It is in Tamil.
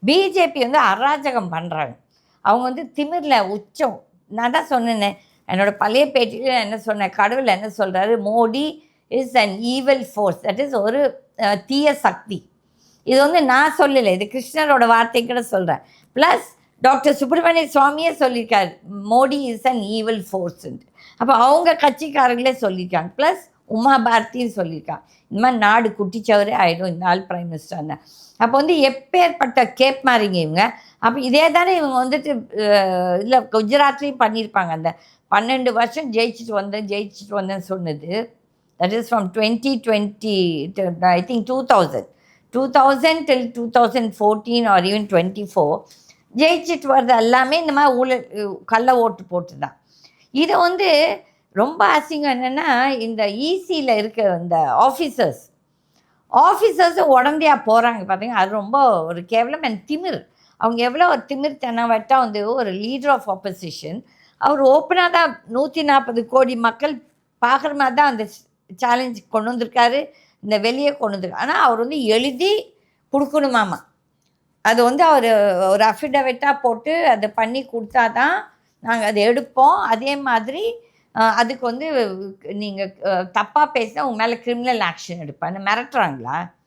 பிஜேபி வந்து அராஜகம் பண்ணுறாங்க. அவங்க வந்து திமிரில் உச்சம். நான் தான் சொன்னேனே, என்னோட பழைய பேட்டியில் என்ன சொன்னேன், கடவுள் என்ன சொல்கிறாரு, Modi is an evil force, that is ஒரு தீய சக்தி. இது வந்து நான் சொல்லலை, இது கிருஷ்ணரோட வார்த்தை கூட சொல்கிறேன். ப்ளஸ் டாக்டர் சுப்பிரமணிய சுவாமியே சொல்லியிருக்காரு, மோடி இஸ் அன் ஈவில் ஃபோர்ஸ்ன்ட்டு. அப்போ அவங்க கட்சிக்காரங்களே சொல்லியிருக்காங்க. ப்ளஸ் உமா பாரதியும் சொல்லியிருக்காங்க, இந்த மாதிரி நாடு குட்டிச்சவரே ஆகிடும் இந்த ஆள் பிரைம் மினிஸ்டர்னு. அப்போ வந்து எப்பேற்பட்ட கேப் மாறிங்க இவங்க. அப்போ இதே தானே இவங்க வந்துட்டு இல்லை குஜராத்லேயும் பண்ணியிருப்பாங்க. அந்த 12 வருஷம் ஜெயிச்சுட்டு வந்தேன்னு சொன்னது, that is from 2020, I think 2000 till 2014 R even 24 ஜெயிச்சுட்டு வர்றது எல்லாமே இந்த மாதிரி ஊழல் கள்ள ஓட்டு போட்டு தான். இதை வந்து ரொம்ப அசிங்கம் என்னென்னா, இந்த ஈசியில் இருக்க இந்த ஆஃபீஸர்ஸும் உடந்தையாக போகிறாங்க பார்த்தீங்க, அது ரொம்ப ஒரு கேவலம் அண்ட் திமிர். அவங்க எவ்வளோ ஒரு திமிர் தென்னவட்டாக வந்து ஒரு லீடர் ஆஃப் ஆப்போசிஷன், அவர் ஓப்பனாக தான் 140 கோடி மக்கள் பார்க்குற மாதிரி தான் அந்த சேலஞ்ச் கொண்டு வந்திருக்காரு, இந்த வெளியே கொண்டு வந்திருக்காரு. ஆனால் அவர் வந்து எழுதி கொடுக்கணுமாமா. அது வந்து அவர் ஒரு அஃபிடவிட்டாக போட்டு அதை பண்ணி கொடுத்தா தான் நாங்கள் அதை எடுப்போம். அதே மாதிரி அதுக்கு வந்து நீங்கள் தப்பாக பேசினா உங்கள் மேலே கிரிமினல் ஆக்ஷன் எடுப்பேன்னு மிரட்டுறாங்களா?